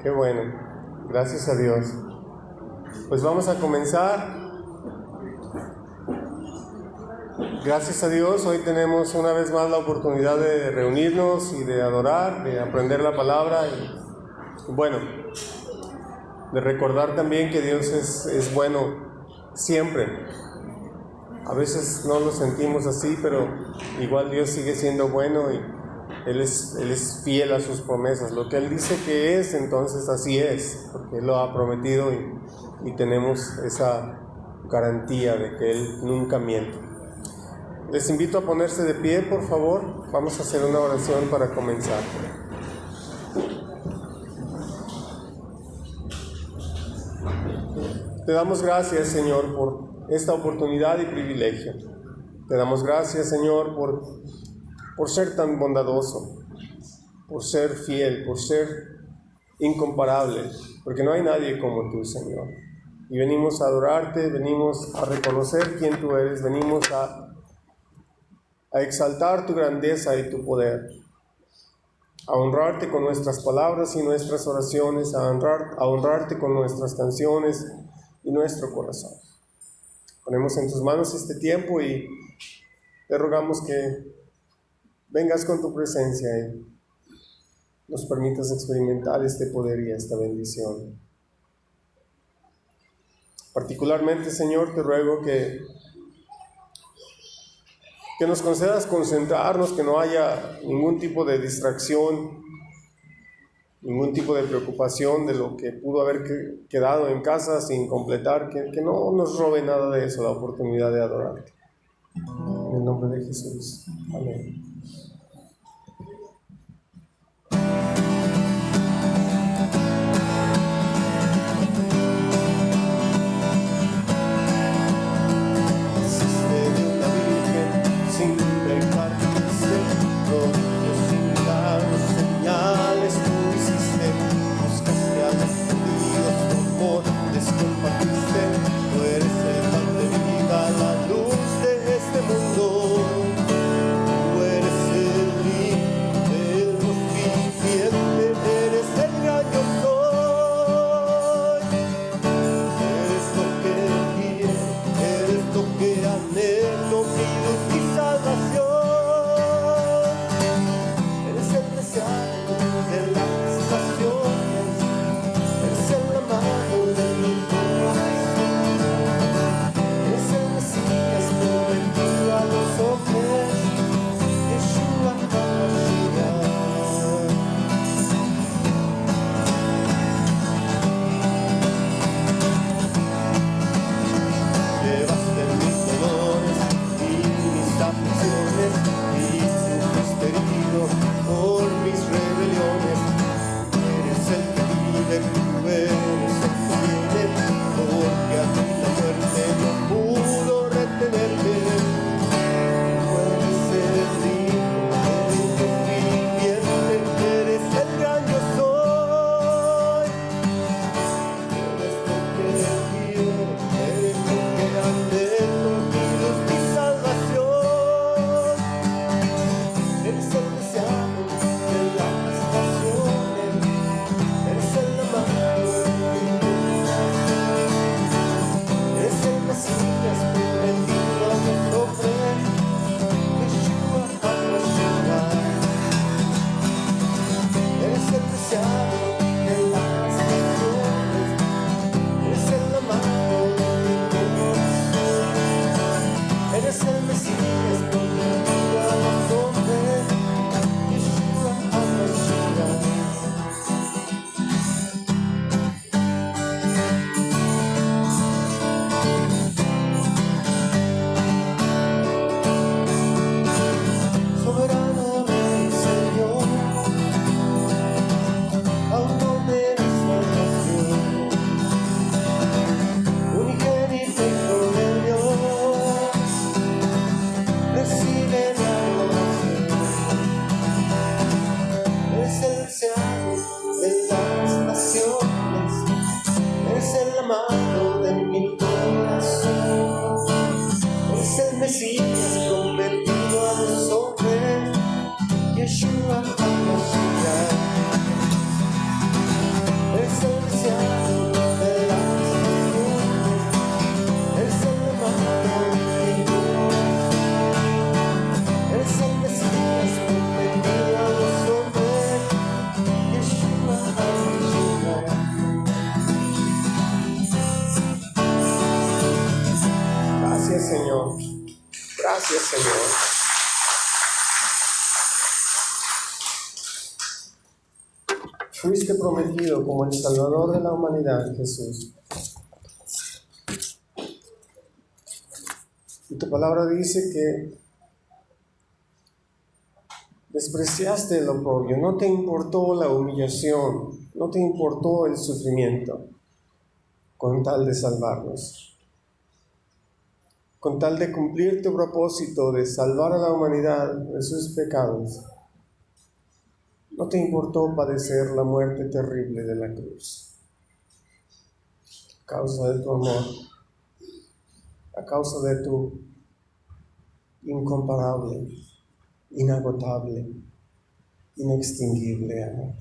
Qué bueno, gracias a Dios. Pues vamos a comenzar. Gracias a Dios, hoy tenemos una vez más la oportunidad de reunirnos y de adorar, de aprender la palabra y bueno, de recordar también que Dios es bueno siempre. A veces no lo sentimos así, pero igual Dios sigue siendo bueno y Él es fiel a sus promesas. Lo que Él dice que es, entonces así es, porque Él lo ha prometido y tenemos esa garantía de que Él nunca miente. Les invito a ponerse de pie, por favor. Vamos a hacer una oración para comenzar. Te damos gracias, Señor, por esta oportunidad y privilegio. Te damos gracias, Señor, por ser tan bondadoso, por ser fiel, por ser incomparable, porque no hay nadie como tú, Señor. Y venimos a adorarte, venimos a reconocer quién tú eres, venimos a exaltar tu grandeza y tu poder, a honrarte con nuestras palabras y nuestras oraciones, a honrarte con nuestras canciones y nuestro corazón. Ponemos en tus manos este tiempo y te rogamos que vengas con tu presencia y nos permitas experimentar este poder y esta bendición. Particularmente, Señor, te ruego que nos concedas concentrarnos, que no haya ningún tipo de distracción, ningún tipo de preocupación de lo que pudo haber quedado en casa sin completar, que no nos robe nada de eso, la oportunidad de adorarte. En el nombre de Jesús. Amén. Gracias, Señor. Fuiste prometido como el Salvador de la humanidad, Jesús. Y tu palabra dice que despreciaste el oprobio, no te importó la humillación, no te importó el sufrimiento, con tal de salvarnos. Con tal de cumplir tu propósito de salvar a la humanidad de sus pecados, no te importó padecer la muerte terrible de la cruz. A causa de tu amor, a causa de tu incomparable, inagotable, inextinguible amor.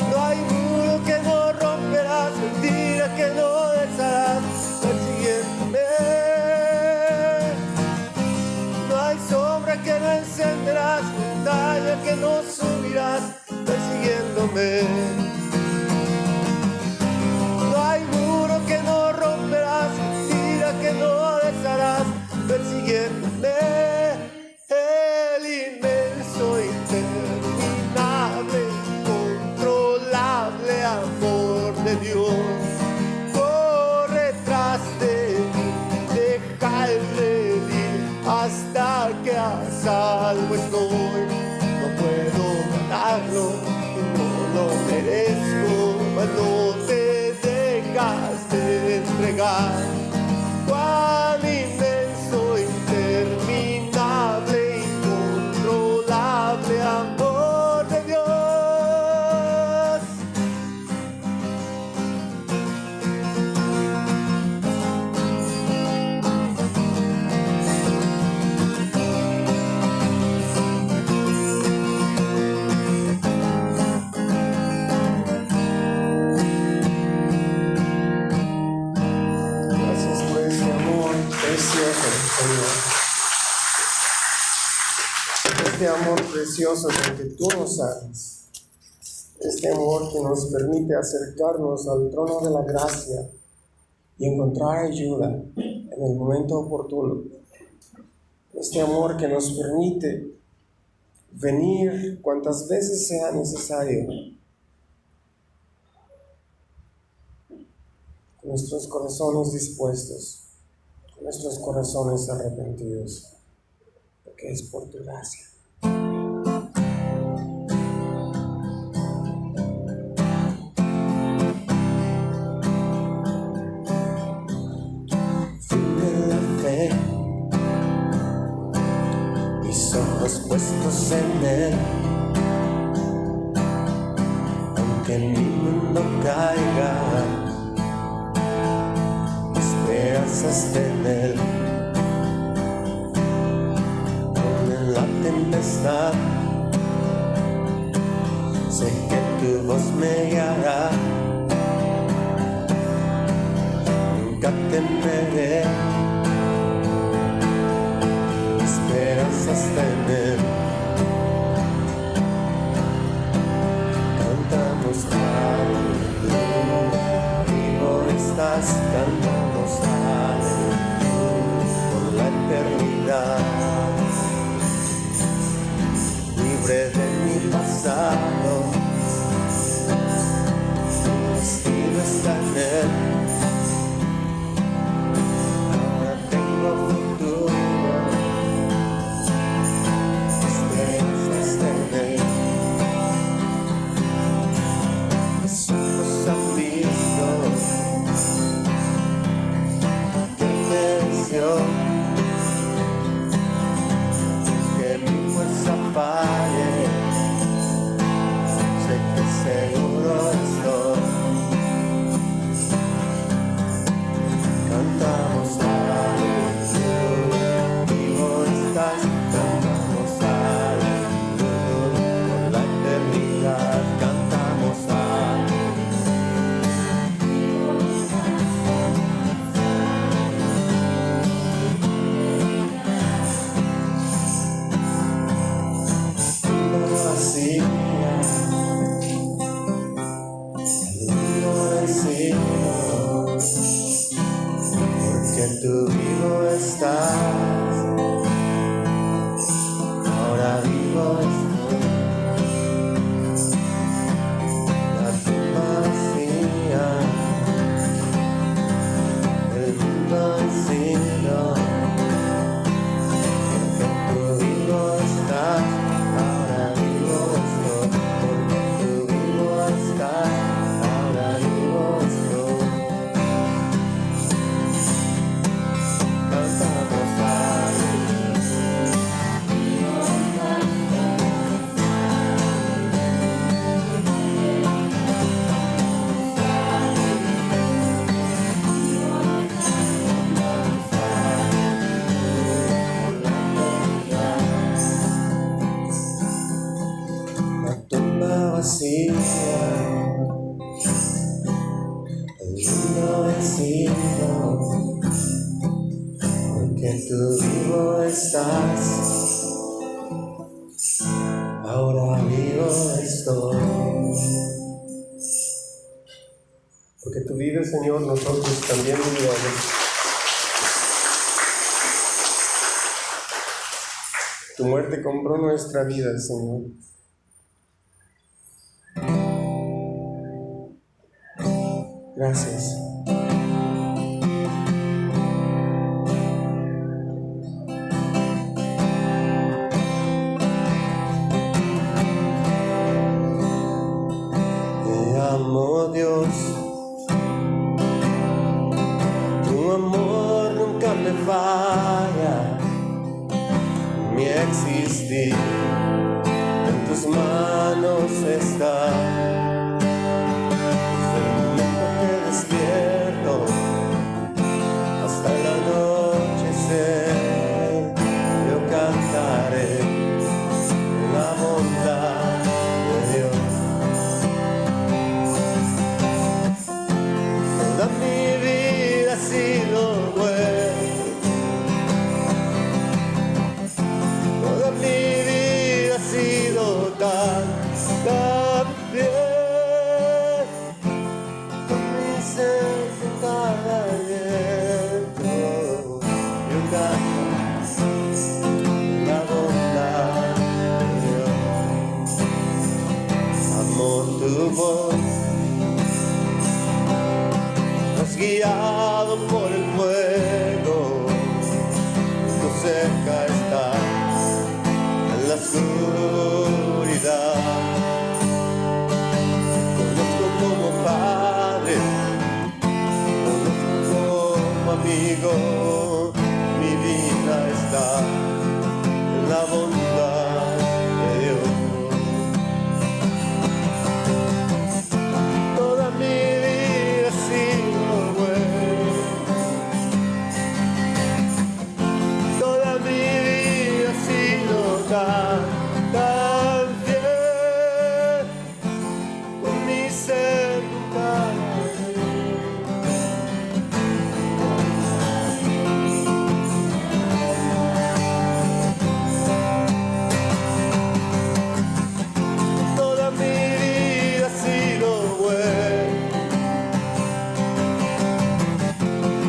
No hay muro que no romperás, mentira que no desarás. torre que no encenderás, montaña que no subirás, persiguiéndome. No hay muro que no romperás, tira que no desharás, persiguiéndome. El inmenso, interminable, incontrolable amor de Dios corre tras de mí, deja el redil hasta que a salvo estoy. No puedo ganarlo, no lo merezco, mas no te dejas de entregar. Cuán inmenso, interminable, incontrolable amor de Dios. Gracias por ese amor precioso, Señor. Este amor precioso con que tú nos amas. Este amor que nos permite acercarnos al trono de la gracia y encontrar ayuda en el momento oportuno. Este amor que nos permite venir cuantas veces sea necesario, con nuestros corazones dispuestos, con nuestros corazones arrepentidos, porque es por tu gracia. Firme la fe, mis ojos puestos en él, aunque mi mundo caiga, esperanzas en él. Aún en la tempestad, sé que tu voz me guiará. Nunca temeré, esperanzas en él. Cantamos aleluya, vivo estás, cantamos aleluya por la eternidad. Libre de mi pasado, mi destino está en él. Ahora tengo futuro, esperanzas en él. Mis ojos han visto que me venció, que mi fuerza falle, sé que seguro estoy. Cantamos aleluya, vivo estás, cantamos aleluya por la eternidad, cantamos vacía, el mundo vencido, porque tú vivo estás, ahora vivo estoy. La tumba vacía, el mundo vencido, porque tú vivo estás. Ahora vivo estoy, porque tú vivo estás, ahora vivo estoy. Cantamos la tumba vacía, el mundo vencido, porque tú vivo estás, Señor, nosotros también viviremos. Tu muerte compró nuestra vida, Señor. Gracias. Te amo, Dios. Tu amor nunca me falla. Mi existir en tus manos está. Desde el momento que despierto hasta el anochecer, yo cantaré la bondad de Dios. Toda mi vida ha sido buena. Toda mi vida ha sido tan bien. Con mi ser en cada aliento, yo canto la bondad de Dios. Amo tu voz, has guiado por el fuego, tú cerca estás en la oscuridad. Conozco como padre, conozco como amigo, mi vida está en la bondad de Dios. Toda mi vida ha sido buena. Toda mi vida ha sido tan bien. Con mi ser nunca toda mi vida ha sido buena.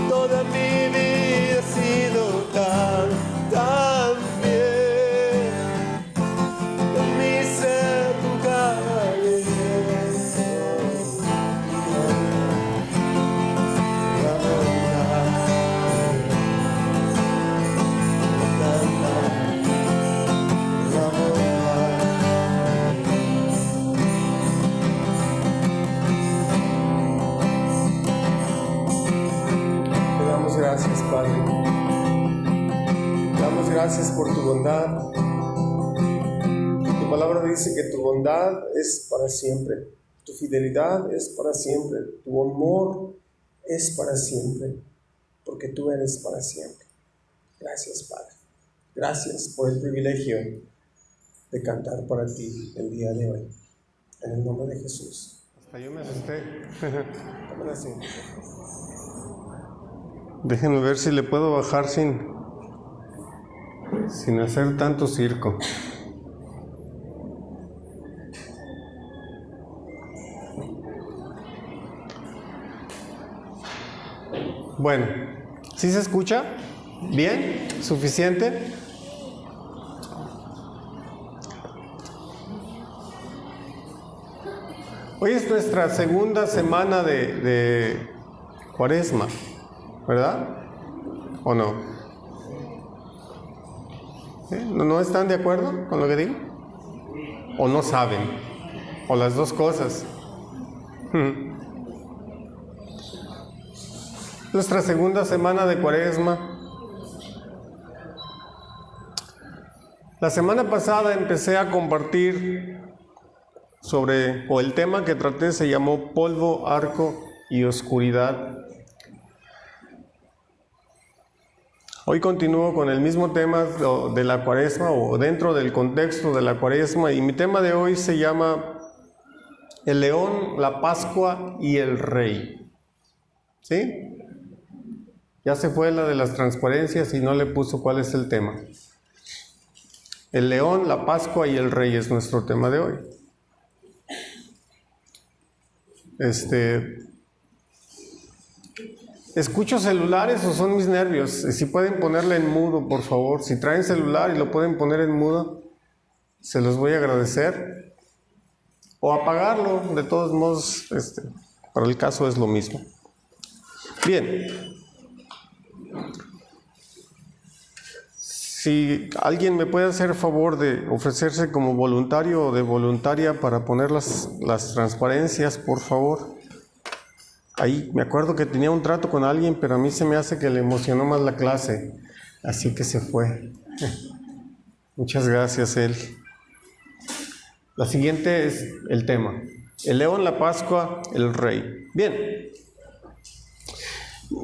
Toda mi vida ha sido tan bien. Con mi ser nunca Te damos gracias, Padre. Te damos gracias por tu bondad. Tu palabra dice que tu bondad es para siempre, tu fidelidad es para siempre, tu amor es para siempre, porque tú eres para siempre. Gracias, Padre. Gracias por el privilegio de cantar para ti el día de hoy. En el nombre de Jesús. Hasta yo me asusté. Tómala así. Déjenme ver si le puedo bajar sin hacer tanto circo. Bueno, ¿sí se escucha? ¿Bien? ¿Suficiente? Hoy es nuestra segunda semana de Cuaresma, ¿verdad? ¿O no? ¿No están de acuerdo con lo que digo? ¿O no saben? ¿O las dos cosas? Nuestra segunda semana de Cuaresma. La semana pasada empecé a compartir el tema que traté se llamó polvo, arco y oscuridad. Hoy continúo con el mismo tema de la Cuaresma o dentro del contexto de la Cuaresma, y mi tema de hoy se llama el león, la Pascua y el rey. ¿Sí? Ya se fue la de las transparencias y no le puso cuál es el tema. El león, la Pascua y el rey es nuestro tema de hoy. ¿Escucho celulares o son mis nervios? Si pueden ponerle en mudo, por favor. Si traen celular y lo pueden poner en mudo, se los voy a agradecer. O apagarlo, de todos modos, para el caso es lo mismo. Bien. Si alguien me puede hacer el favor de ofrecerse como voluntario o de voluntaria para poner las transparencias, por favor. Ahí me acuerdo que tenía un trato con alguien, pero a mí se me hace que le emocionó más la clase, así que se fue. Muchas gracias, él. La siguiente es el tema: el león, la Pascua, el rey. Bien.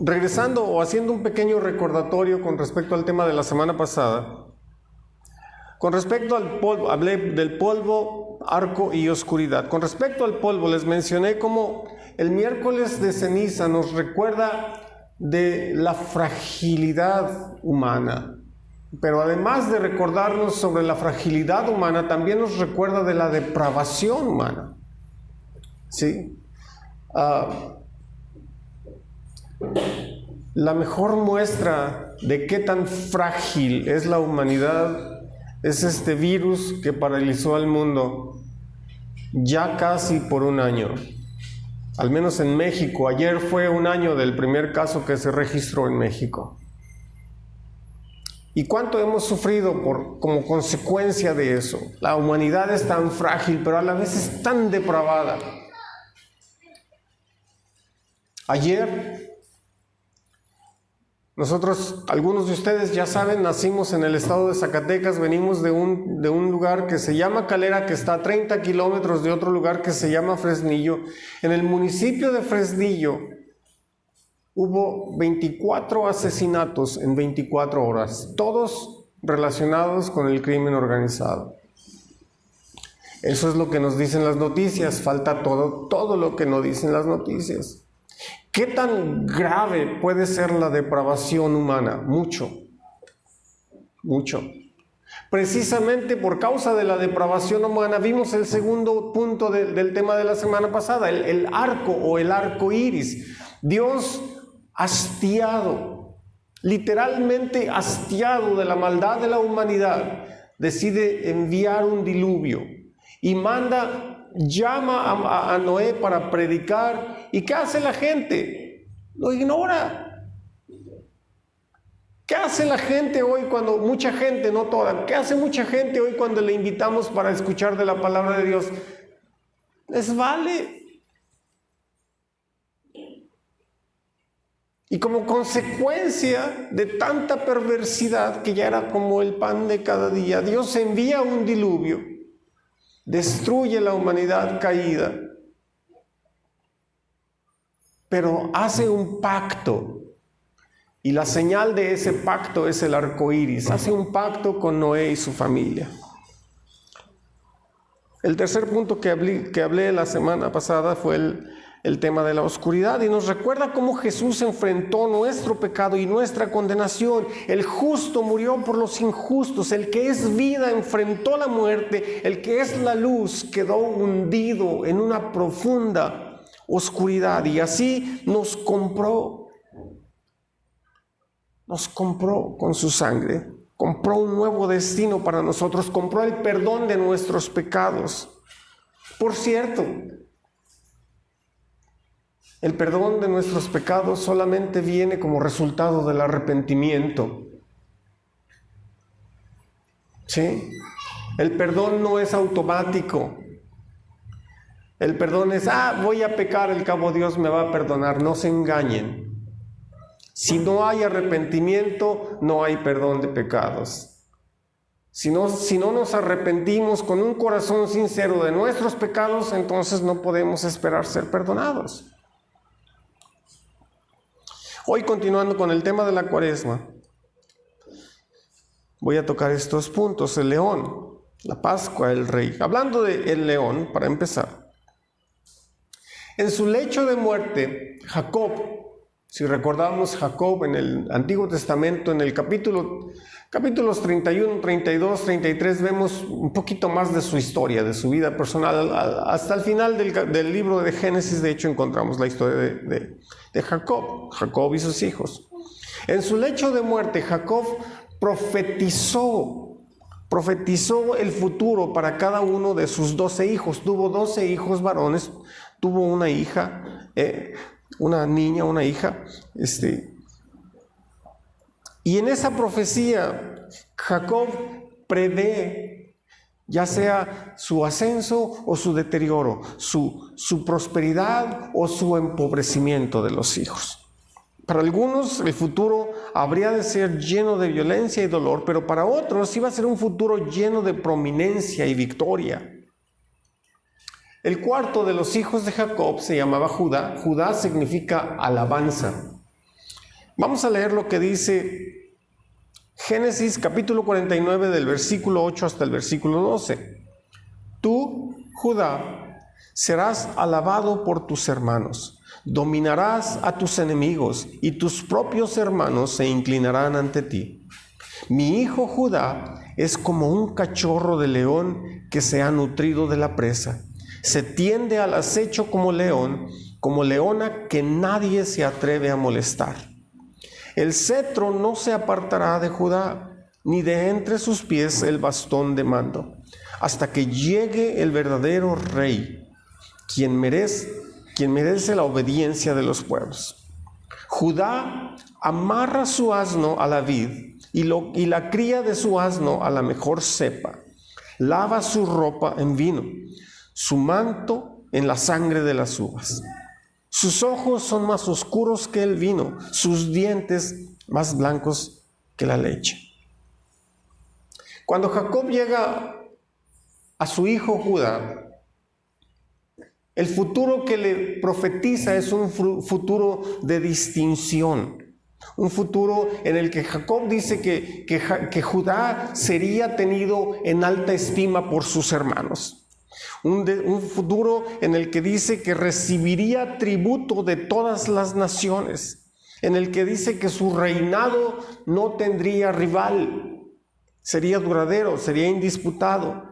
Regresando o haciendo un pequeño recordatorio con respecto al tema de la semana pasada, con respecto al polvo, hablé del polvo, arco y oscuridad. Con respecto al polvo, les mencioné cómo el miércoles de ceniza nos recuerda de la fragilidad humana, pero además de recordarnos sobre la fragilidad humana, también nos recuerda de la depravación humana. ¿Sí? La mejor muestra de qué tan frágil es la humanidad es este virus que paralizó al mundo ya casi por un año. Al menos en México. Ayer fue un año del primer caso que se registró en México. ¿Y cuánto hemos sufrido como consecuencia de eso? La humanidad es tan frágil, pero a la vez es tan depravada. Ayer, nosotros, algunos de ustedes ya saben, nacimos en el estado de Zacatecas, venimos de un lugar que se llama Calera, que está a 30 kilómetros de otro lugar que se llama Fresnillo. En el municipio de Fresnillo hubo 24 asesinatos en 24 horas, todos relacionados con el crimen organizado. Eso es lo que nos dicen las noticias, falta todo lo que nos dicen las noticias. ¿Qué tan grave puede ser la depravación humana? Mucho. Precisamente por causa de la depravación humana, vimos el segundo punto del tema de la semana pasada, el arco o el arco iris. Dios, hastiado, literalmente hastiado de la maldad de la humanidad, decide enviar un diluvio y llama a Noé para predicar. ¿Y qué hace la gente? Lo ignora. ¿Qué hace la gente hoy cuando, mucha gente, no toda, qué hace mucha gente hoy cuando le invitamos para escuchar de la palabra de Dios? Les vale. Y como consecuencia de tanta perversidad que ya era como el pan de cada día, Dios envía un diluvio, destruye la humanidad caída, pero hace un pacto, y la señal de ese pacto es el arco iris. Hace un pacto con Noé y su familia. El tercer punto que hablé la semana pasada fue el tema de la oscuridad, y nos recuerda cómo Jesús enfrentó nuestro pecado y nuestra condenación. El justo murió por los injustos, el que es vida enfrentó la muerte, el que es la luz quedó hundido en una profunda oscuridad, y así nos compró con su sangre, compró un nuevo destino para nosotros, compró el perdón de nuestros pecados. Por cierto, el perdón de nuestros pecados solamente viene como resultado del arrepentimiento. ¿Sí? El perdón no es automático. El perdón es, voy a pecar, al cabo Dios me va a perdonar. No se engañen. Si no hay arrepentimiento, no hay perdón de pecados. Si no nos arrepentimos con un corazón sincero de nuestros pecados, entonces no podemos esperar ser perdonados. Hoy, continuando con el tema de la Cuaresma, voy a tocar estos puntos: el león, la Pascua, el rey. Hablando del león, para empezar, en su lecho de muerte, Jacob, si recordamos Jacob en el Antiguo Testamento, en el capítulo Capítulos 31, 32, 33 vemos un poquito más de su historia, de su vida personal. Hasta el final del libro de Génesis, de hecho, encontramos la historia de Jacob y sus hijos. En su lecho de muerte, Jacob profetizó el futuro para cada uno de sus 12 hijos. Tuvo 12 hijos varones, tuvo una hija, una niña, una hija, y en esa profecía, Jacob prevé ya sea su ascenso o su deterioro, su prosperidad o su empobrecimiento de los hijos. Para algunos el futuro habría de ser lleno de violencia y dolor, pero para otros iba a ser un futuro lleno de prominencia y victoria. El cuarto de los hijos de Jacob se llamaba Judá. Judá significa alabanza. Vamos a leer lo que dice Génesis capítulo 49 del versículo 8 hasta el versículo 12. Tú, Judá, serás alabado por tus hermanos, dominarás a tus enemigos y tus propios hermanos se inclinarán ante ti. Mi hijo Judá es como un cachorro de león que se ha nutrido de la presa. Se tiende al acecho como león, como leona que nadie se atreve a molestar. El cetro no se apartará de Judá, ni de entre sus pies el bastón de mando, hasta que llegue el verdadero rey, quien merece la obediencia de los pueblos. Judá amarra su asno a la vid y la cría de su asno a la mejor cepa. Lava su ropa en vino, su manto en la sangre de las uvas. Sus ojos son más oscuros que el vino, sus dientes más blancos que la leche. Cuando Jacob llega a su hijo Judá, el futuro que le profetiza es un futuro de distinción. Un futuro en el que Jacob dice que Judá sería tenido en alta estima por sus hermanos. Un futuro en el que dice que recibiría tributo de todas las naciones, en el que dice que su reinado no tendría rival, sería duradero, sería indisputado.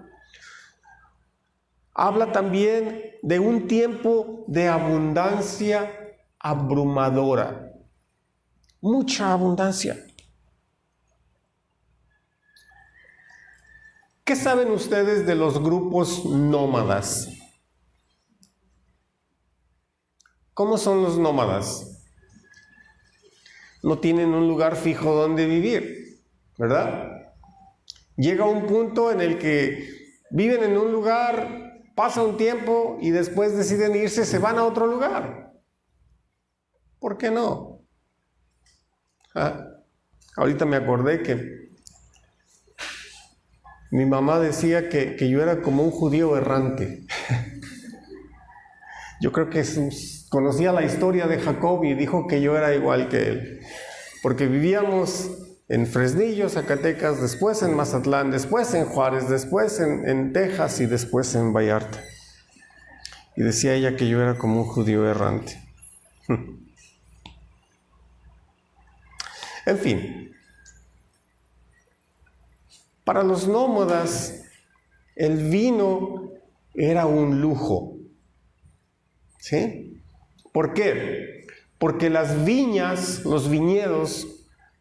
Habla también de un tiempo de abundancia abrumadora, mucha abundancia. ¿Qué saben ustedes de los grupos nómadas? ¿Cómo son los nómadas? No tienen un lugar fijo donde vivir, ¿verdad? Llega un punto en el que viven en un lugar, pasa un tiempo y después deciden irse, se van a otro lugar. ¿Por qué no? Ahorita me acordé que mi mamá decía que yo era como un judío errante. Yo creo que conocía la historia de Jacob y dijo que yo era igual que él. Porque vivíamos en Fresnillo, Zacatecas, después en Mazatlán, después en Juárez, después en Texas y después en Vallarta. Y decía ella que yo era como un judío errante. En fin. Para los nómadas, el vino era un lujo. ¿Sí? ¿Por qué? Porque las viñas, los viñedos,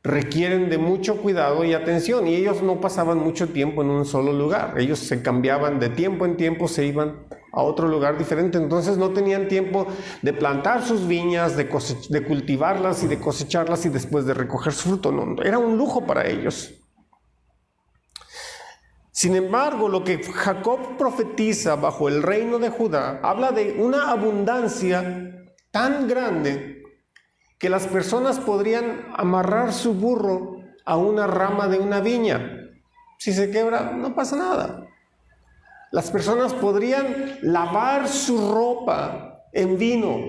requieren de mucho cuidado y atención, y ellos no pasaban mucho tiempo en un solo lugar. Ellos se cambiaban de tiempo en tiempo, se iban a otro lugar diferente, entonces no tenían tiempo de plantar sus viñas, de cultivarlas y de cosecharlas y después de recoger su fruto. No, era un lujo para ellos. Sin embargo, lo que Jacob profetiza bajo el reino de Judá habla de una abundancia tan grande que las personas podrían amarrar su burro a una rama de una viña. Si se quebra, no pasa nada. Las personas podrían lavar su ropa en vino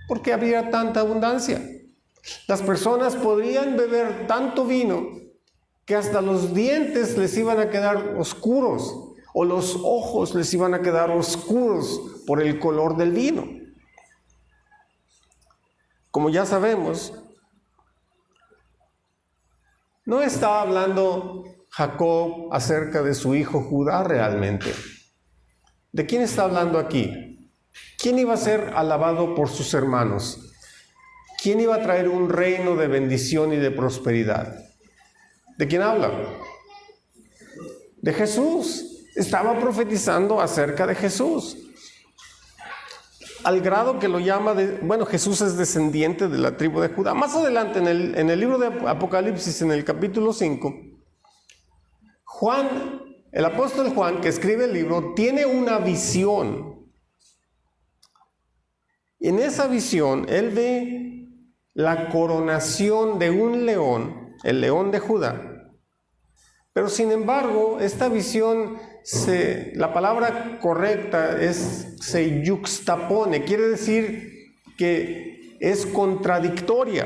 porque había tanta abundancia. Las personas podrían beber tanto vino que hasta los dientes les iban a quedar oscuros o los ojos les iban a quedar oscuros por el color del vino. Como ya sabemos, No está hablando Jacob acerca de su hijo Judá realmente. ¿De quién está hablando aquí? ¿Quién iba a ser alabado por sus hermanos? ¿Quién iba a traer un reino de bendición y de prosperidad? ¿De quién habla? De Jesús. Estaba profetizando acerca de Jesús. Al grado que lo llama, Jesús es descendiente de la tribu de Judá. Más adelante en el libro de Apocalipsis, en el capítulo 5, Juan, el apóstol Juan, que escribe el libro, tiene una visión. En esa visión, él ve la coronación de un león, el león de Judá. Pero sin embargo, esta visión, la palabra correcta es se yuxtapone, quiere decir que es contradictoria.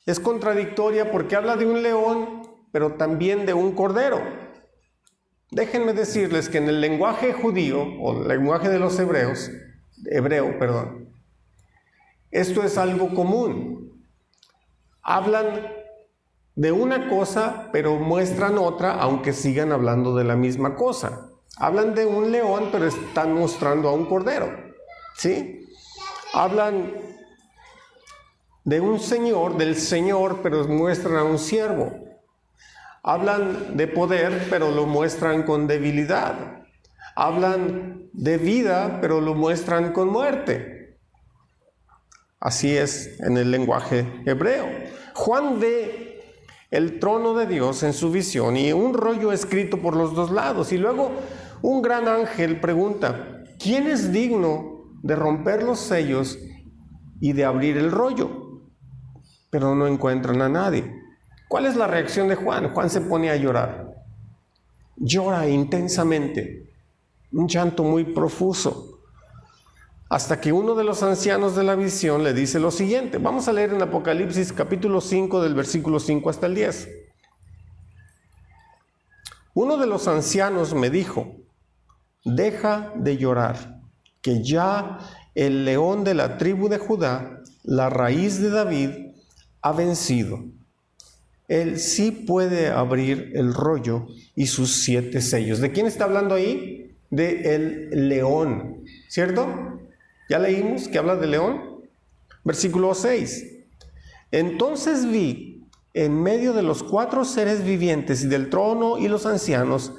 Es contradictoria porque habla de un león, pero también de un cordero. Déjenme decirles que en el lenguaje judío, o el lenguaje de los hebreo, esto es algo común. Hablan de una cosa, pero muestran otra, aunque sigan hablando de la misma cosa. Hablan de un león, pero están mostrando a un cordero, ¿sí? Hablan de un señor, del Señor, pero muestran a un siervo. Hablan de poder, pero lo muestran con debilidad. Hablan de vida, pero lo muestran con muerte. Así es en el lenguaje hebreo. Juan ve el trono de Dios en su visión y un rollo escrito por los dos lados. Y luego un gran ángel pregunta, ¿quién es digno de romper los sellos y de abrir el rollo? Pero no encuentran a nadie. ¿Cuál es la reacción de Juan? Juan se pone a llorar. Llora intensamente, un llanto muy profuso, hasta que uno de los ancianos de la visión le dice lo siguiente. Vamos a leer en Apocalipsis capítulo 5 del versículo 5 hasta el 10. Uno de los ancianos me dijo, deja de llorar, que ya el león de la tribu de Judá, la raíz de David, ha vencido. Él sí puede abrir el rollo y sus 7 sellos. ¿De quién está hablando ahí? De el león, ¿cierto? ¿Ya leímos que habla de león? Versículo 6. Entonces vi en medio de los 4 seres vivientes y del trono y los ancianos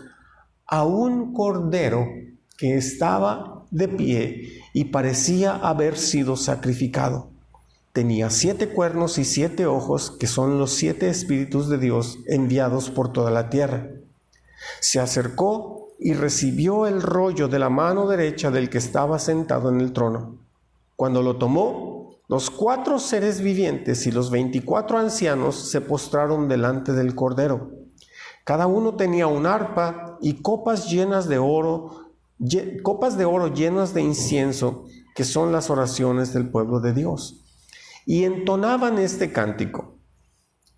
a un cordero que estaba de pie y parecía haber sido sacrificado. Tenía 7 cuernos y 7 ojos, que son los 7 espíritus de Dios enviados por toda la tierra. Se acercó y recibió el rollo de la mano derecha del que estaba sentado en el trono. Cuando lo tomó, los 4 seres vivientes y los 24 ancianos se postraron delante del Cordero. Cada uno tenía un arpa y copas de oro llenas de incienso, que son las oraciones del pueblo de Dios. Y entonaban este cántico.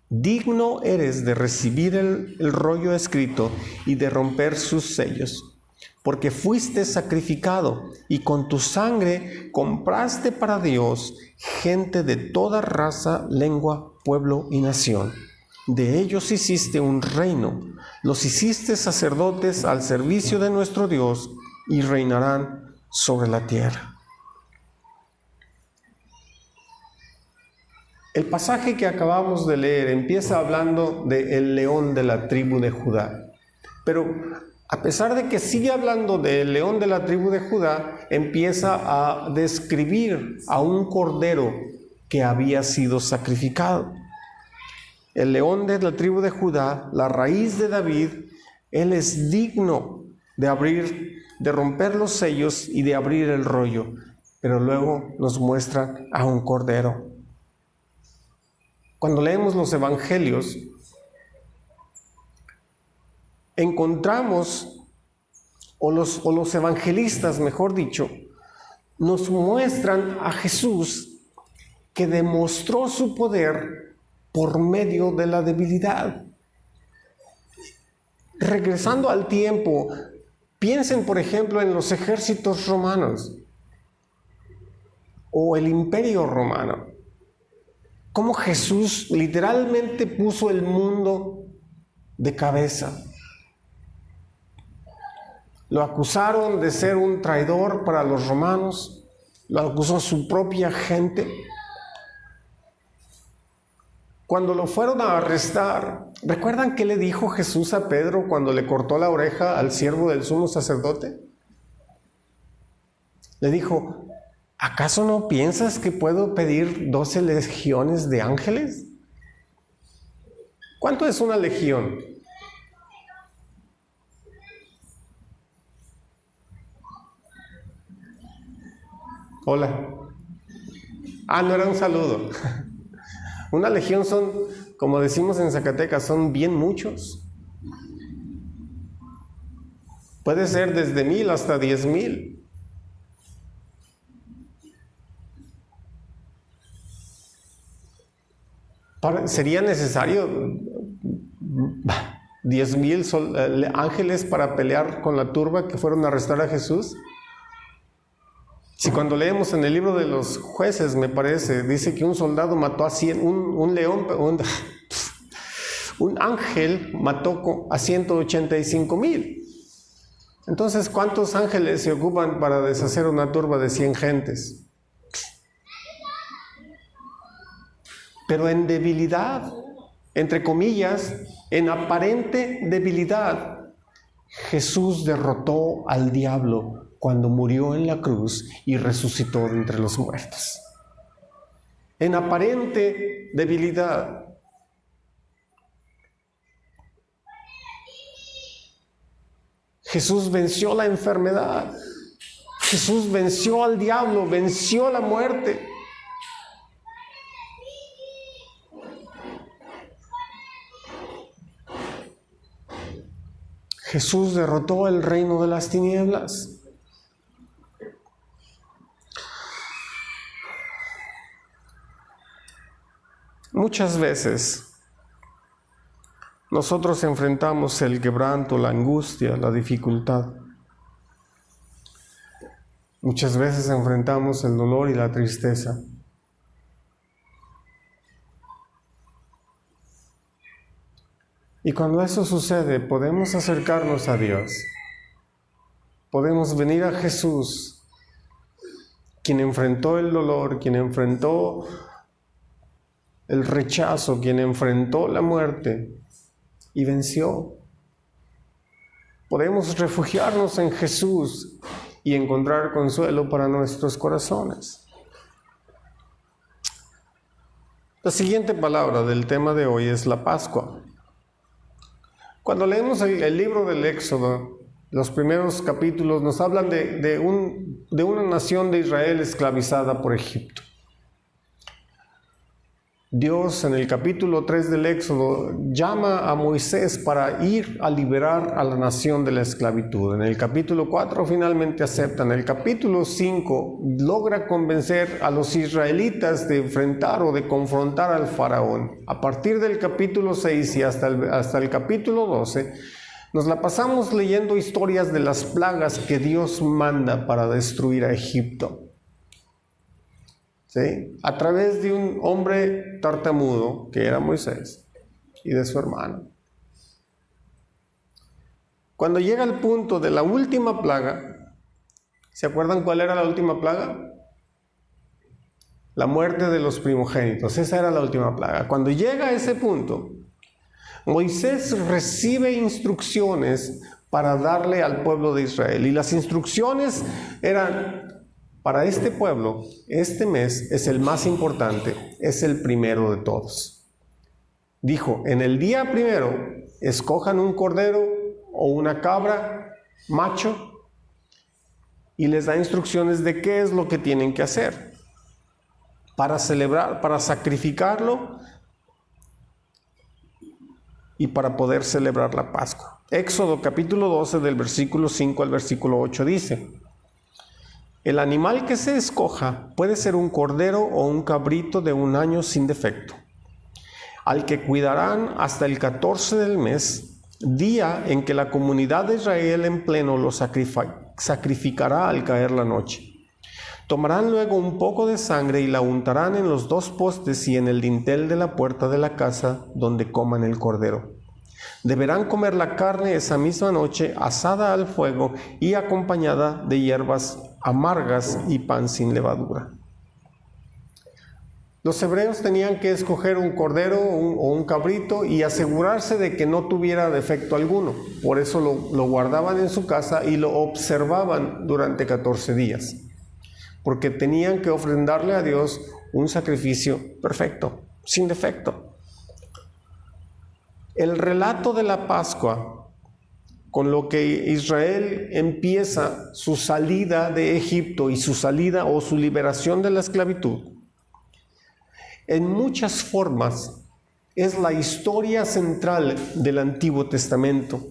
Digno eres de recibir el rollo escrito y de romper sus sellos, porque fuiste sacrificado y con tu sangre compraste para Dios gente de toda raza, lengua, pueblo y nación. De ellos hiciste un reino, los hiciste sacerdotes al servicio de nuestro Dios y reinarán sobre la tierra. El pasaje que acabamos de leer empieza hablando del león de la tribu de Judá. Pero a pesar de que sigue hablando del león de la tribu de Judá, empieza a describir a un cordero que había sido sacrificado. El león de la tribu de Judá, la raíz de David, él es digno de romper los sellos y de abrir el rollo. Pero luego nos muestra a un cordero. Cuando leemos los evangelios, encontramos, o los evangelistas, mejor dicho, nos muestran a Jesús que demostró su poder por medio de la debilidad. Regresando al tiempo, piensen por ejemplo en los ejércitos romanos o el imperio romano. cómo Jesús literalmente puso el mundo de cabeza. Lo acusaron de ser un traidor para los romanos, lo acusó su propia gente. Cuando lo fueron a arrestar, ¿recuerdan qué le dijo Jesús a Pedro cuando le cortó la oreja al siervo del sumo sacerdote? Le dijo, ¿acaso no piensas que puedo pedir 12 legiones de ángeles? ¿Cuánto es una legión? Hola. No era un saludo. Una legión son, como decimos en Zacatecas, son bien muchos. Puede ser desde 1000 hasta 10,000. ¿Sería necesario 10,000 ángeles para pelear con la turba que fueron a arrestar a Jesús? Si cuando leemos en el libro de los jueces, me parece, dice que un soldado mató a 100, un ángel mató a 185,000. Entonces, ¿cuántos ángeles se ocupan para deshacer una turba de 100 gentes? Pero en debilidad, entre comillas, en aparente debilidad, Jesús derrotó al diablo cuando murió en la cruz y resucitó de entre los muertos. En aparente debilidad. Jesús venció la enfermedad. Jesús venció al diablo, venció la muerte. Jesús derrotó el reino de las tinieblas. Muchas veces nosotros enfrentamos el quebranto, la angustia, la dificultad. Muchas veces enfrentamos el dolor y la tristeza. Y cuando eso sucede, podemos acercarnos a Dios. Podemos venir a Jesús, quien enfrentó el dolor, quien enfrentó el rechazo, quien enfrentó la muerte y venció. Podemos refugiarnos en Jesús y encontrar consuelo para nuestros corazones. La siguiente palabra del tema de hoy es la Pascua. Cuando leemos el libro del Éxodo, los primeros capítulos nos hablan de una nación de Israel esclavizada por Egipto. Dios en el capítulo 3 del Éxodo llama a Moisés para ir a liberar a la nación de la esclavitud. En el capítulo 4 finalmente acepta. En el capítulo 5 logra convencer a los israelitas de enfrentar o de confrontar al faraón. A partir del capítulo 6 y hasta el capítulo 12 nos la pasamos leyendo historias de las plagas que Dios manda para destruir a Egipto. ¿Sí? A través de un hombre tartamudo, que era Moisés, y de su hermano. Cuando llega el punto de la última plaga, ¿se acuerdan cuál era la última plaga? La muerte de los primogénitos, esa era la última plaga. Cuando llega a ese punto, Moisés recibe instrucciones para darle al pueblo de Israel, y las instrucciones eran: para este pueblo, este mes es el más importante, es el primero de todos. Dijo, en el día primero, escojan un cordero o una cabra macho y les da instrucciones de qué es lo que tienen que hacer para celebrar, para sacrificarlo y para poder celebrar la Pascua. Éxodo capítulo 12 del versículo 5 al versículo 8 dice: el animal que se escoja puede ser un cordero o un cabrito de 1 año sin defecto, al que cuidarán hasta el 14 del mes, día en que la comunidad de Israel en pleno lo sacrificará al caer la noche. Tomarán luego un poco de sangre y la untarán en los 2 postes y en el dintel de la puerta de la casa donde coman el cordero. Deberán comer la carne esa misma noche, asada al fuego y acompañada de hierbas amargas y pan sin levadura. Los hebreos tenían que escoger un cordero o un cabrito y asegurarse de que no tuviera defecto alguno. Por eso lo guardaban en su casa y lo observaban durante 14 días. Porque tenían que ofrendarle a Dios un sacrificio perfecto, sin defecto. El relato de la Pascua, con lo que Israel empieza su salida de Egipto y su salida o su liberación de la esclavitud, en muchas formas es la historia central del Antiguo Testamento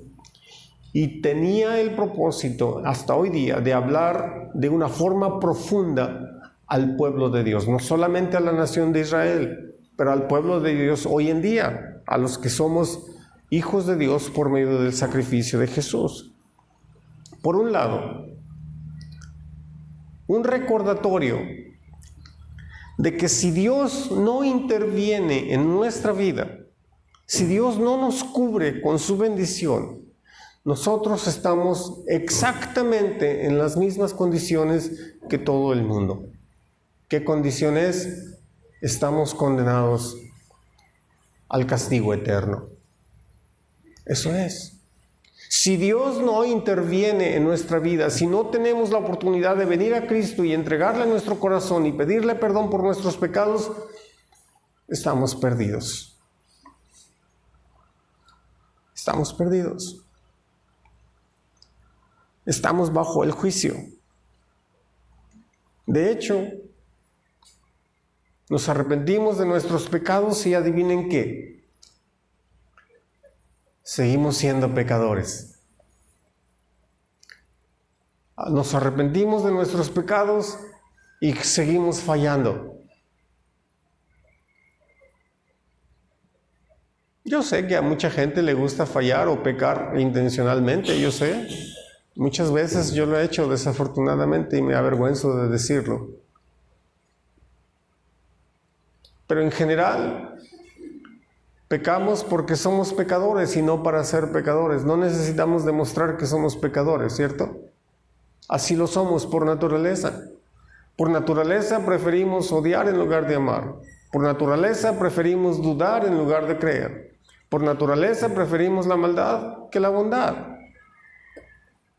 y tenía el propósito hasta hoy día de hablar de una forma profunda al pueblo de Dios, no solamente a la nación de Israel, pero al pueblo de Dios hoy en día, a los que somos hijos de Dios por medio del sacrificio de Jesús. Por un lado, un recordatorio de que si Dios no interviene en nuestra vida, si Dios no nos cubre con su bendición, nosotros estamos exactamente en las mismas condiciones que todo el mundo. ¿Qué condición es? Estamos condenados al castigo eterno. Eso es. Si Dios no interviene en nuestra vida, si no tenemos la oportunidad de venir a Cristo y entregarle nuestro corazón y pedirle perdón por nuestros pecados, estamos perdidos. Estamos perdidos. Estamos bajo el juicio. De hecho, nos arrepentimos de nuestros pecados y adivinen qué. Seguimos siendo pecadores. Nos arrepentimos de nuestros pecados y seguimos fallando. Yo sé que a mucha gente le gusta fallar o pecar intencionalmente, yo sé. Muchas veces yo lo he hecho desafortunadamente y me avergüenzo de decirlo. Pero en general, pecamos porque somos pecadores y no para ser pecadores. No necesitamos demostrar que somos pecadores, ¿cierto? Así lo somos por naturaleza. Por naturaleza preferimos odiar en lugar de amar. Por naturaleza preferimos dudar en lugar de creer. Por naturaleza preferimos la maldad que la bondad.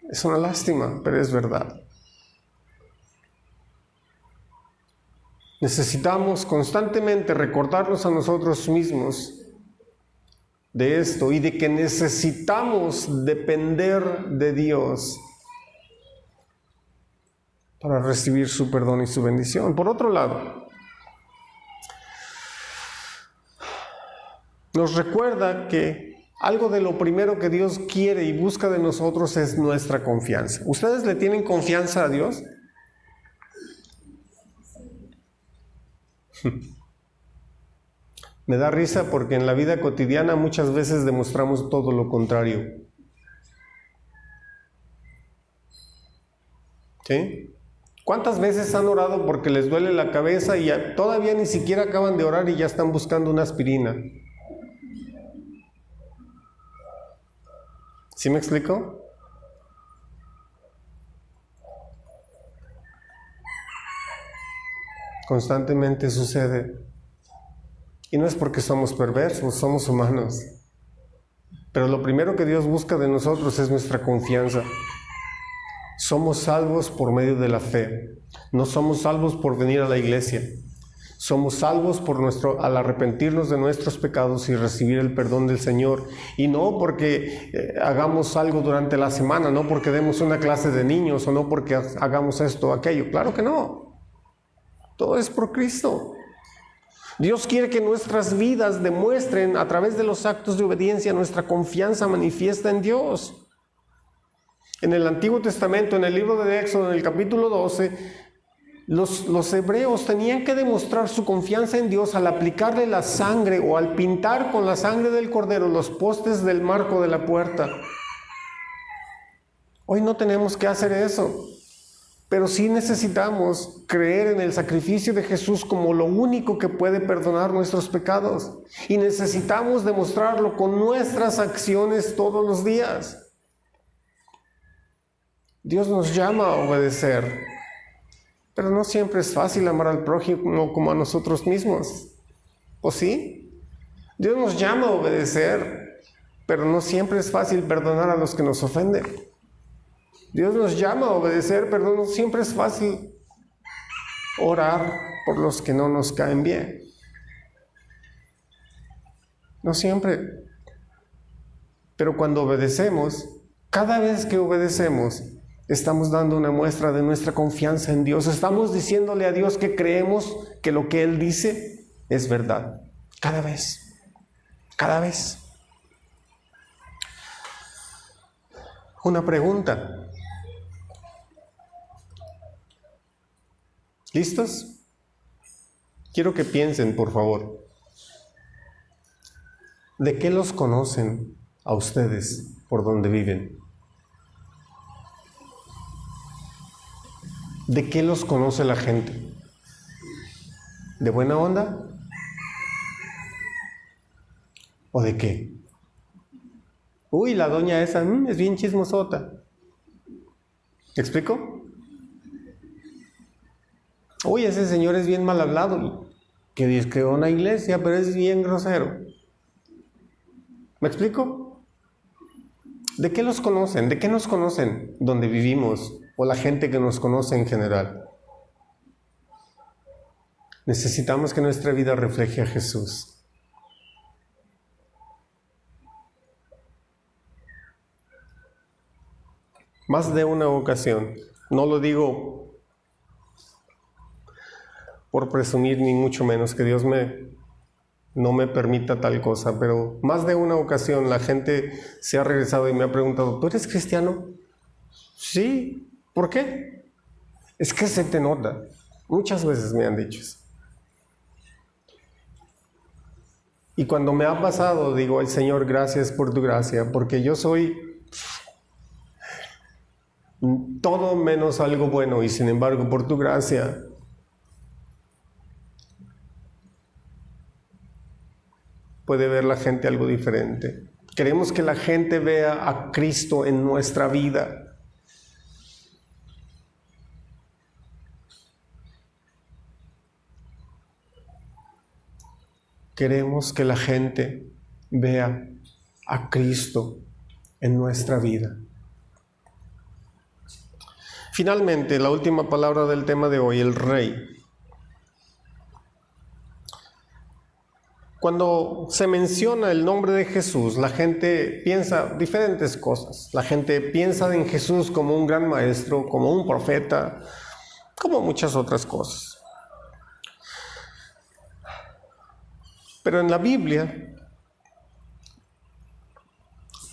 Es una lástima, pero es verdad. Necesitamos constantemente recordarnos a nosotros mismos de esto y de que necesitamos depender de Dios para recibir su perdón y su bendición. Por otro lado, nos recuerda que algo de lo primero que Dios quiere y busca de nosotros es nuestra confianza. ¿Ustedes le tienen confianza a Dios? Me da risa porque en la vida cotidiana muchas veces demostramos todo lo contrario. ¿Sí? ¿Cuántas veces han orado porque les duele la cabeza y todavía ni siquiera acaban de orar y ya están buscando una aspirina? ¿Sí me explico? Constantemente sucede. Y no es porque somos perversos, somos humanos. Pero lo primero que Dios busca de nosotros es nuestra confianza. Somos salvos por medio de la fe. No somos salvos por venir a la iglesia. Somos salvos al arrepentirnos de nuestros pecados y recibir el perdón del Señor. Y no porque hagamos algo durante la semana, no porque demos una clase de niños o no porque hagamos esto o aquello. Claro que no. Todo es por Cristo. Dios quiere que nuestras vidas demuestren a través de los actos de obediencia nuestra confianza manifiesta en Dios. En el Antiguo Testamento, en el libro de Éxodo, en el capítulo 12, los hebreos tenían que demostrar su confianza en Dios al aplicarle la sangre o al pintar con la sangre del cordero los postes del marco de la puerta. Hoy no tenemos que hacer eso. Pero sí necesitamos creer en el sacrificio de Jesús como lo único que puede perdonar nuestros pecados. Y necesitamos demostrarlo con nuestras acciones todos los días. Dios nos llama a obedecer, pero no siempre es fácil amar al prójimo como a nosotros mismos. ¿O sí? Dios nos llama a obedecer, pero no siempre es fácil perdonar a los que nos ofenden. Dios nos llama a obedecer, pero no siempre es fácil orar por los que no nos caen bien. No siempre. Pero cuando obedecemos, cada vez que obedecemos, estamos dando una muestra de nuestra confianza en Dios. Estamos diciéndole a Dios que creemos que lo que Él dice es verdad. Cada vez. Cada vez. Una pregunta. ¿Listos? Quiero que piensen, por favor. ¿De qué los conocen a ustedes por donde viven? ¿De qué los conoce la gente? ¿De buena onda? ¿O de qué? Uy, la doña esa es bien chismosota. ¿Me explico? Uy, ese señor es bien mal hablado, que dice que una iglesia, pero es bien grosero. ¿Me explico? ¿De qué los conocen? ¿De qué nos conocen donde vivimos? O la gente que nos conoce en general. Necesitamos que nuestra vida refleje a Jesús. Más de una ocasión, no lo digo por presumir ni mucho menos, que Dios no me permita tal cosa, pero más de una ocasión la gente se ha regresado y me ha preguntado, ¿tú eres cristiano? Sí. ¿Por qué? Es que se te nota. Muchas veces me han dicho eso. Y cuando me ha pasado, digo, ay Señor, gracias por tu gracia, porque yo soy todo menos algo bueno, y sin embargo, por tu gracia, puede ver la gente algo diferente. Queremos que la gente vea a Cristo en nuestra vida. Queremos que la gente vea a Cristo en nuestra vida. Finalmente, la última palabra del tema de hoy, el Rey. Cuando se menciona el nombre de Jesús, la gente piensa diferentes cosas. La gente piensa en Jesús como un gran maestro, como un profeta, como muchas otras cosas. Pero en la Biblia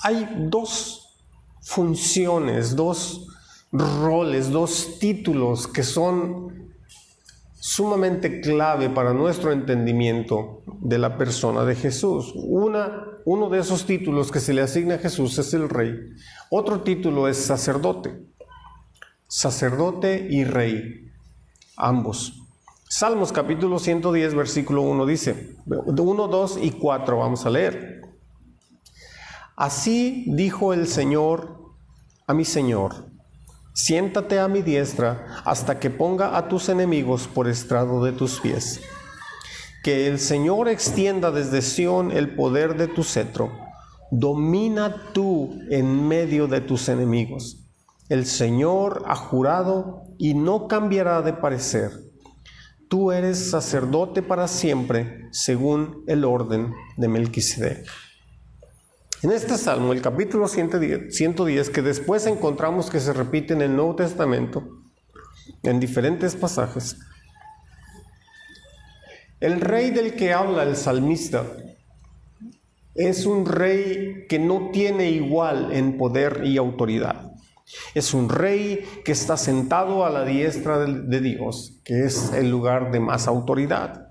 hay dos funciones, dos roles, dos títulos que son sumamente clave para nuestro entendimiento de la persona de Jesús. Uno de esos títulos que se le asigna a Jesús es el Rey. Otro título es sacerdote. Sacerdote y Rey, ambos. Salmos capítulo 110, versículo 1 dice, 1, 2 y 4 vamos a leer. Así dijo el Señor a mi Señor, siéntate a mi diestra hasta que ponga a tus enemigos por estrado de tus pies. Que el Señor extienda desde Sión el poder de tu cetro. Domina tú en medio de tus enemigos. El Señor ha jurado y no cambiará de parecer. Tú eres sacerdote para siempre, según el orden de Melquisedec. En este salmo, el capítulo 110, que después encontramos que se repite en el Nuevo Testamento, en diferentes pasajes, el rey del que habla el salmista es un rey que no tiene igual en poder y autoridad. Es un rey que está sentado a la diestra de Dios, que es el lugar de más autoridad.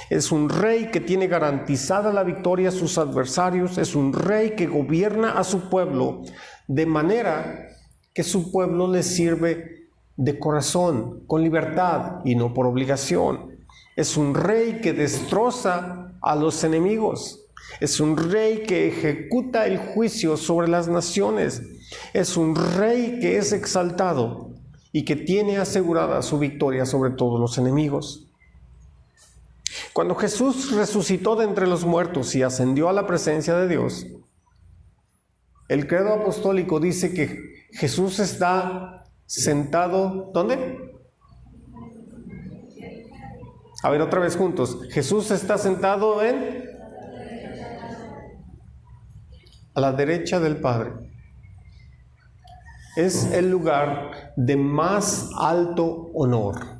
Es un rey que tiene garantizada la victoria a sus adversarios. Es un rey que gobierna a su pueblo de manera que su pueblo le sirve de corazón, con libertad y no por obligación. Es un rey que destroza a los enemigos. Es un rey que ejecuta el juicio sobre las naciones. Es un rey que es exaltado y que tiene asegurada su victoria sobre todos los enemigos. Cuando Jesús resucitó de entre los muertos y ascendió a la presencia de Dios, el credo apostólico dice que Jesús está sentado, ¿dónde? A ver, otra vez juntos. Jesús está sentado a la derecha del Padre. Es el lugar de más alto honor.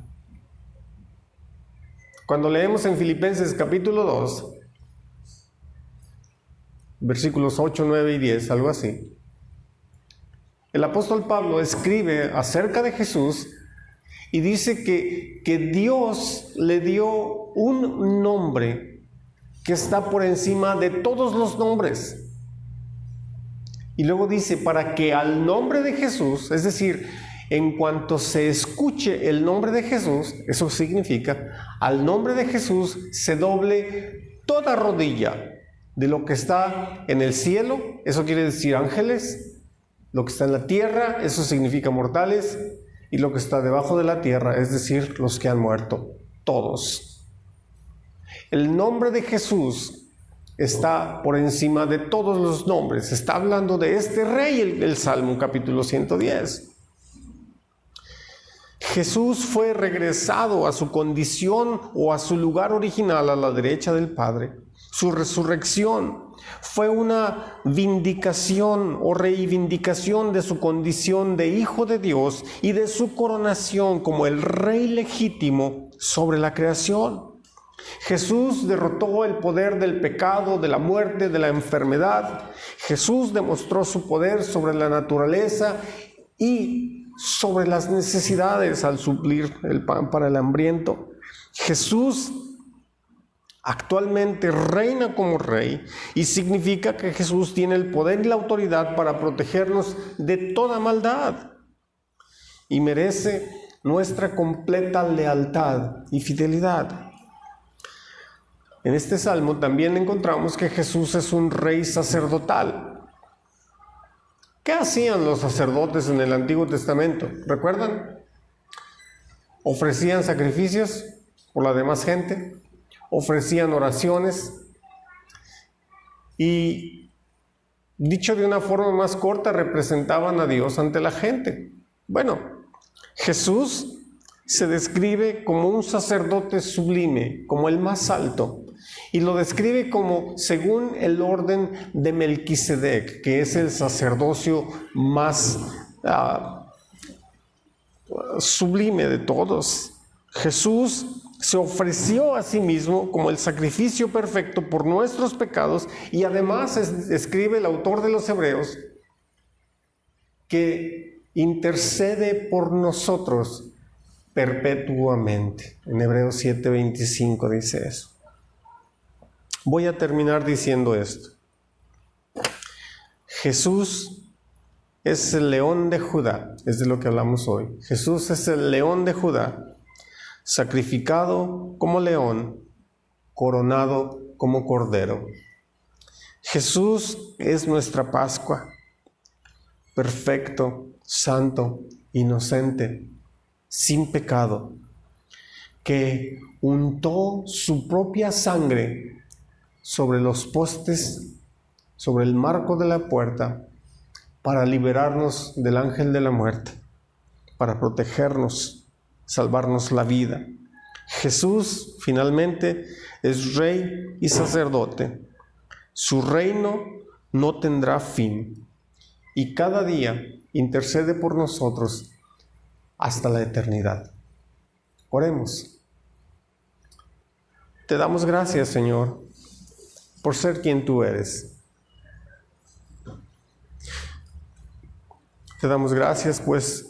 Cuando leemos en Filipenses capítulo 2, versículos 8, 9 y 10, algo así, el apóstol Pablo escribe acerca de Jesús y dice que Dios le dio un nombre que está por encima de todos los nombres. Y luego dice, para que al nombre de Jesús, es decir, en cuanto se escuche el nombre de Jesús, eso significa, al nombre de Jesús se doble toda rodilla de lo que está en el cielo, eso quiere decir ángeles, lo que está en la tierra, eso significa mortales, y lo que está debajo de la tierra, es decir, los que han muerto, todos. El nombre de Jesús está por encima de todos los nombres. Está hablando de este rey, el Salmo capítulo 110. Jesús fue regresado a su condición o a su lugar original a la derecha del Padre. Su resurrección fue una vindicación o reivindicación de su condición de Hijo de Dios y de su coronación como el Rey legítimo sobre la creación. Jesús derrotó el poder del pecado, de la muerte, de la enfermedad. Jesús demostró su poder sobre la naturaleza y sobre las necesidades al suplir el pan para el hambriento. Jesús actualmente reina como rey y significa que Jesús tiene el poder y la autoridad para protegernos de toda maldad y merece nuestra completa lealtad y fidelidad. En este salmo también encontramos que Jesús es un rey sacerdotal. ¿Qué hacían los sacerdotes en el Antiguo Testamento? ¿Recuerdan? Ofrecían sacrificios por la demás gente, ofrecían oraciones y, dicho de una forma más corta, representaban a Dios ante la gente. Bueno, Jesús se describe como un sacerdote sublime, como el más alto, y lo describe como según el orden de Melquisedec, que es el sacerdocio más sublime de todos. Jesús se ofreció a sí mismo como el sacrificio perfecto por nuestros pecados y además escribe el autor de los Hebreos que intercede por nosotros perpetuamente. En Hebreos 7:25 dice eso. Voy a terminar diciendo esto. Jesús es el león de Judá, es de lo que hablamos hoy. Jesús es el león de Judá, sacrificado como león, coronado como cordero. Jesús es nuestra Pascua, perfecto, santo, inocente, sin pecado, que untó su propia sangre sobre los postes, sobre el marco de la puerta, para liberarnos del ángel de la muerte, para protegernos, salvarnos la vida. Jesús finalmente es rey y sacerdote. Su reino no tendrá fin y cada día intercede por nosotros hasta la eternidad. Oremos. Te damos gracias, Señor, por ser quien tú eres. Te damos gracias, pues,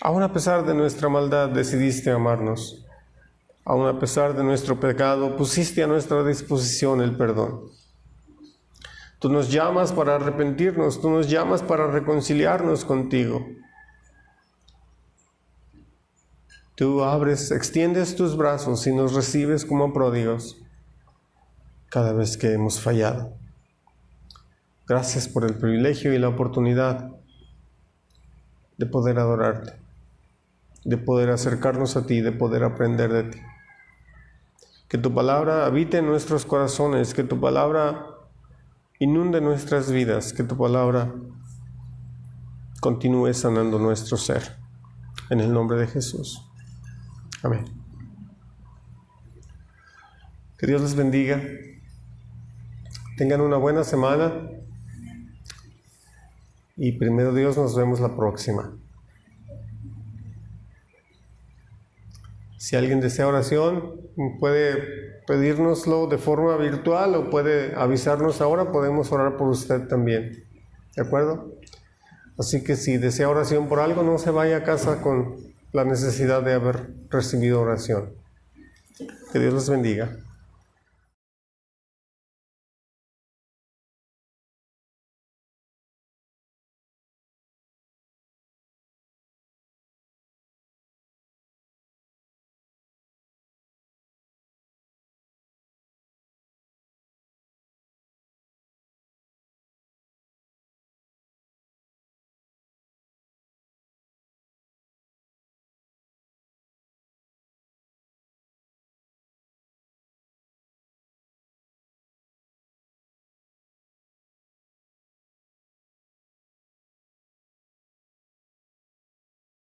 aun a pesar de nuestra maldad decidiste amarnos. Aun a pesar de nuestro pecado pusiste a nuestra disposición el perdón. Tú nos llamas para arrepentirnos, tú nos llamas para reconciliarnos contigo. Tú extiendes tus brazos y nos recibes como pródigos cada vez que hemos fallado. Gracias por el privilegio y la oportunidad de poder adorarte, de poder acercarnos a ti, de poder aprender de ti. Que tu palabra habite en nuestros corazones, que tu palabra inunde nuestras vidas, que tu palabra continúe sanando nuestro ser. En el nombre de Jesús. Amén. Que Dios les bendiga. Tengan una buena semana. Y primero Dios, nos vemos la próxima. Si alguien desea oración, puede pedírnoslo de forma virtual o puede avisarnos ahora, podemos orar por usted también. ¿De acuerdo? Así que si desea oración por algo, no se vaya a casa con la necesidad de haber recibido oración. Que Dios les bendiga.